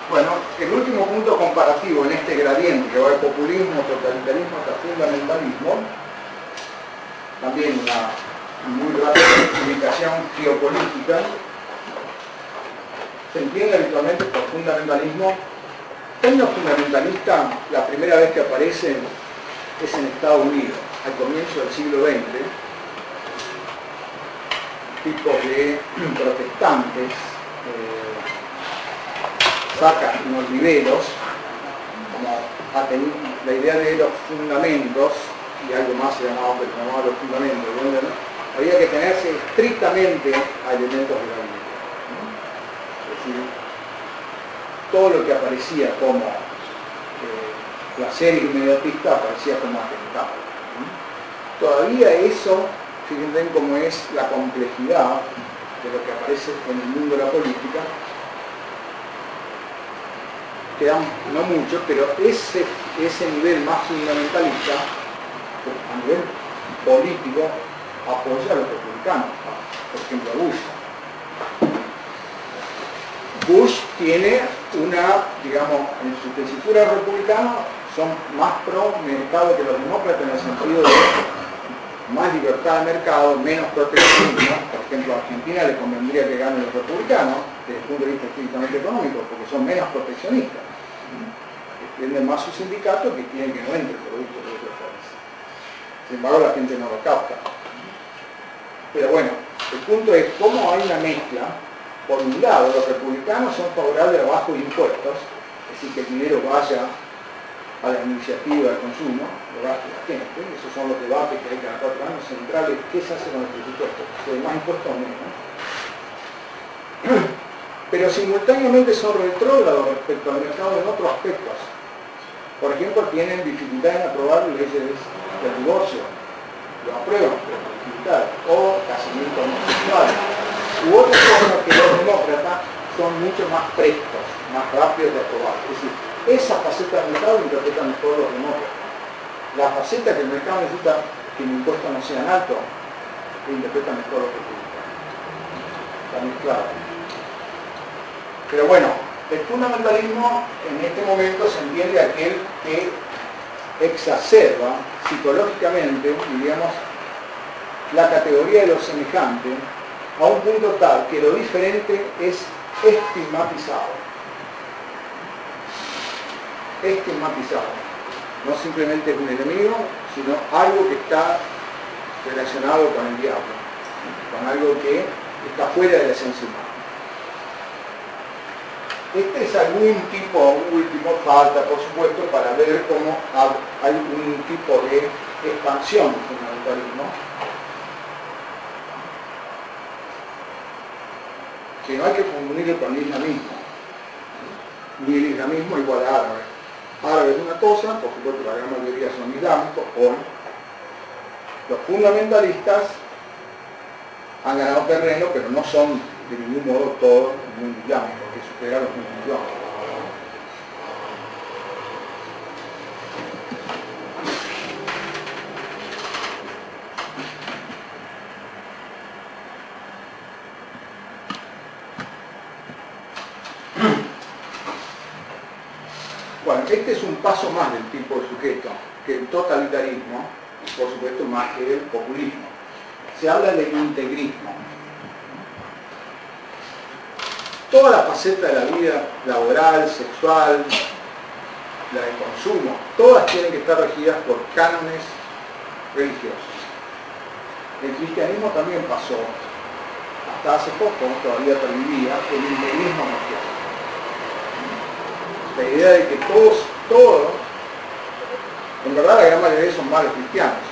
Bueno, el último punto comparativo en este gradiente que va de populismo, totalitarismo hasta fundamentalismo, también una muy rápida explicación geopolítica, se entiende habitualmente por fundamentalismo. El término fundamentalista, la primera vez que aparece es en Estados Unidos, al comienzo del siglo XX, tipos de protestantes sacan unos libelos, como la idea de los fundamentos, y algo más se llamaba los fundamentos, donde había que tenerse estrictamente a elementos de la Biblia. Es decir, todo lo que aparecía como placer inmediatista aparecía como atentado. Todavía eso, fíjense cómo es la complejidad de lo que aparece en el mundo de la política. Quedan no mucho, pero ese nivel más fundamentalista, a nivel político, apoya a los republicanos, por ejemplo a Bush. Bush tiene una, digamos, en su tesitura republicana son más pro mercado que los demócratas en el sentido de más libertad de mercado, menos proteccionismo. Por ejemplo, a Argentina le convendría que ganen los republicanos desde el punto de vista estrictamente económico, porque son menos proteccionistas. Defienden más sus sindicatos que quieren que no entre productos de otros países. Sin embargo, la gente no lo capta. Pero bueno, el punto es cómo hay una mezcla. Por un lado, los republicanos son favorables a bajos impuestos, es decir, que el dinero vaya a la iniciativa de consumo, lo gaste la gente. Esos son los debates que hay cada 4 años centrales. ¿Qué se hace con los presupuestos? ¿Se hay más impuestos o menos? Pero simultáneamente son retrógrados respecto al mercado en otros aspectos. Por ejemplo, tienen dificultad en aprobar leyes del divorcio. Lo aprueban, pero con dificultades. O casamientos homosexuales. U otras cosas que los demócratas son mucho más prestos, más rápidos de aprobar. Es decir, esa faceta del mercado interpretan mejor los demócratas. La faceta que el mercado necesita que el impuesto no sean altos, lo interpretan mejor los republicanos. Está mezclado. Pero bueno, el fundamentalismo en este momento se entiende aquel que exacerba psicológicamente, diríamos, la categoría de lo semejante a un punto tal que lo diferente es estigmatizado. Estigmatizado. No simplemente es un enemigo, sino algo que está relacionado con el diablo, con algo que está fuera de la esencia humana. Este es algún tipo, último, falta por supuesto, para ver cómo hay un tipo de expansión del fundamentalismo, que no hay que confundirlo con el islamismo, ni el islamismo igual a árabe. Árabe es una cosa, por supuesto la gran mayoría son islámicos, hoy. Los fundamentalistas han ganado terreno, pero no son de ningún modo todo el mundo islámico, que supera a los mundos islámicos. Bueno, este es un paso más del tipo de sujeto que el totalitarismo, y por supuesto más que el populismo. Se habla del integrismo. Toda la faceta de la vida laboral, sexual, la de consumo, todas tienen que estar regidas por cánones religiosos. El cristianismo también pasó, hasta hace poco, todavía pervivía, el integrismo mesiánico. La idea de que todos, en verdad la gran mayoría son malos cristianos,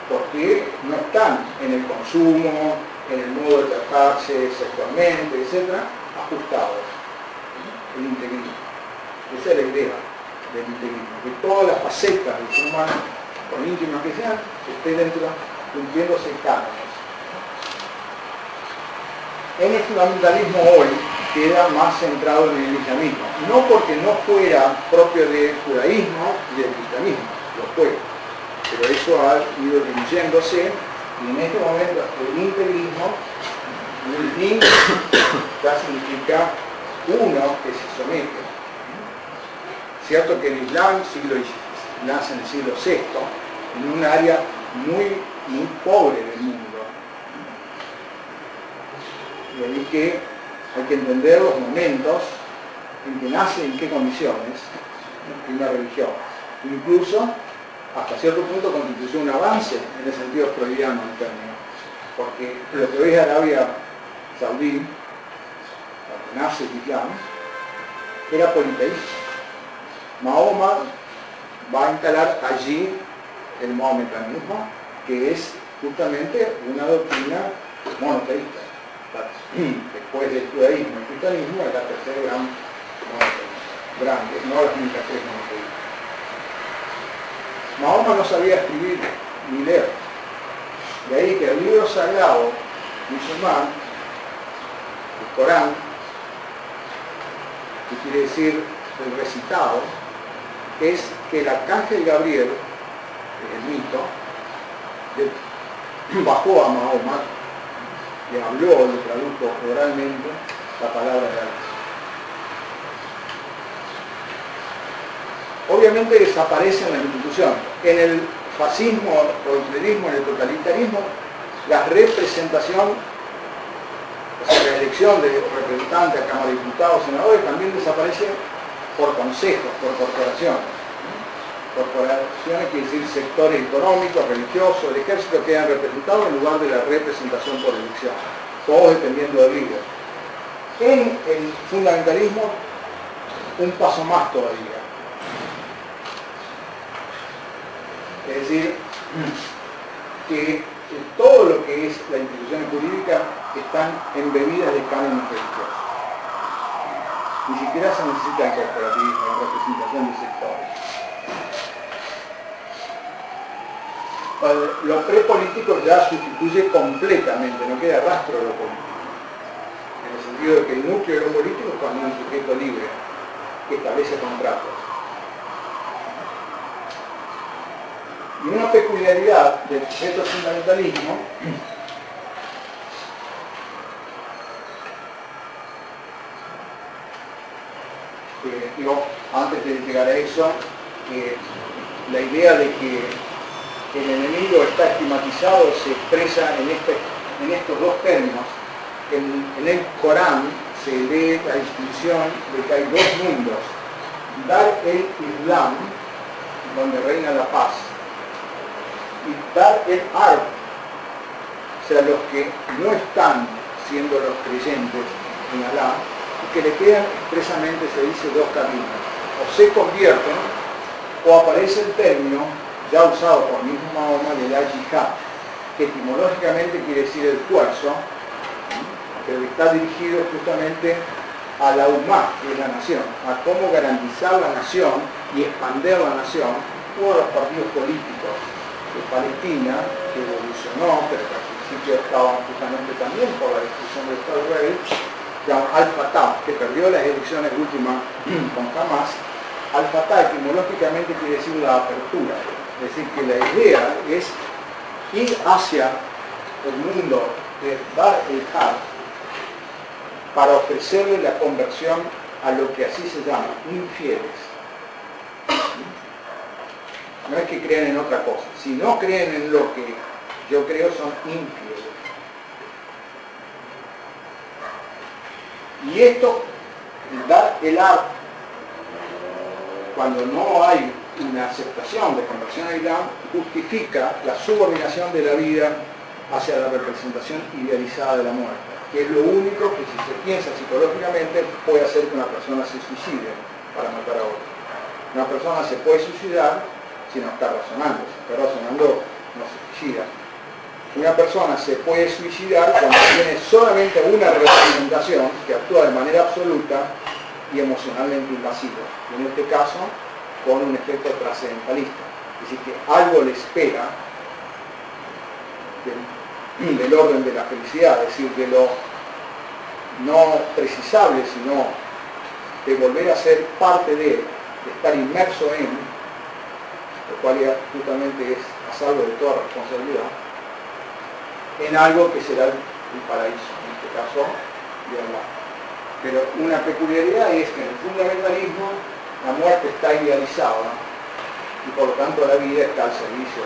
porque no están en el consumo, en el modo de tratarse sexualmente, etc., ajustados. El integrismo. Esa es la idea del integrismo, que todas las facetas del ser humano, por íntimas que sean, esté dentro, cumpliéndose cánones. En el fundamentalismo hoy queda más centrado en el islamismo, no porque no fuera propio del judaísmo y del cristianismo, lo fue, pero eso ha ido diluyéndose. Y en este momento el integrismo, el din, ya significa uno que se somete. Cierto que el Islam nace en el siglo VI, en un área muy pobre del mundo. De ahí que hay que entender los momentos en que nace, en qué condiciones una religión. Incluso, hasta cierto punto, constituyó un avance en el sentido freudiano del término. Porque lo que hoy es Arabia Saudí, donde nace el Islam, era politeísta. Mahoma va a instalar allí el maometanismo, que es justamente una doctrina monoteísta. Después del judaísmo y el cristianismo es la tercera gran monoteísta, grande, no las únicas tres monoteístas. Mahoma no sabía escribir ni leer. De ahí que el libro sagrado musulmán, el Corán, que quiere decir el recitado, es que el arcángel Gabriel, el mito, bajó a Mahoma, le habló, le tradujo oralmente la palabra de Dios. Obviamente desaparecen las instituciones. En el fascismo, o el hitlerismo, en el totalitarismo, la representación, o sea, la elección de representantes a Cámara de Diputados, senadores, también desaparece por consejos, por corporaciones. Corporaciones quiere decir sectores económicos, religiosos, el ejército quedan representados en lugar de la representación por elección, todos dependiendo del líder. En el fundamentalismo, un paso más todavía. Es decir, que todo lo que es la institución jurídica están embebidas de cánones religiosos. Ni siquiera se necesita en corporativismo, en representación de sectores. Lo prepolítico ya sustituye completamente, no queda rastro de lo político. En el sentido de que el núcleo de lo político es cuando un sujeto libre que establece contratos. Y una peculiaridad del sujeto fundamentalismo antes de llegar a eso, la idea de que el enemigo está estigmatizado se expresa en estos dos términos. En el Corán se lee la distinción de que hay dos mundos: Dar el Islam, donde reina la paz, y Dar el Arb, o sea, los que no están siendo los creyentes en Alá, y que le quedan expresamente, se dice, dos caminos: o se convierten, o aparece el término ya usado por mismo Mahoma de la yihad, que etimológicamente quiere decir el esfuerzo, pero que está dirigido justamente a la Ummah, que es la nación, a cómo garantizar la nación y expandir la nación. Todos los partidos políticos de Palestina, que evolucionó, pero que al principio estaban justamente también por la destrucción del Estado de Israel, llaman Al-Fatah, que perdió las elecciones últimas con Hamas. Al-Fatah etimológicamente quiere decir la apertura. Es decir, que la idea es ir hacia el mundo de Dar el Had para ofrecerle la conversión a lo que así se llama infieles. No es que crean en otra cosa. Si no creen en lo que yo creo, son infieles. Y esto, Dar el Had, cuando no hay una aceptación de conversión al Islam, justifica la subordinación de la vida hacia la representación idealizada de la muerte, que es lo único que, si se piensa psicológicamente, puede hacer que una persona se suicide para matar a otra. Una persona se puede suicidar si no está razonando. Si está razonando, no se suicida. Una persona se puede suicidar cuando tiene solamente una representación que actúa de manera absoluta y emocionalmente invasiva. Y en este caso, con un efecto trascendentalista. Es decir, que algo le espera del orden de la felicidad, es decir, de lo no precisable, sino de volver a ser parte de estar inmerso en, lo cual ya justamente es a salvo de toda responsabilidad, en algo que será el paraíso, en este caso, de Allah. Pero una peculiaridad es que en el fundamentalismo la muerte está idealizada y por lo tanto la vida está al servicio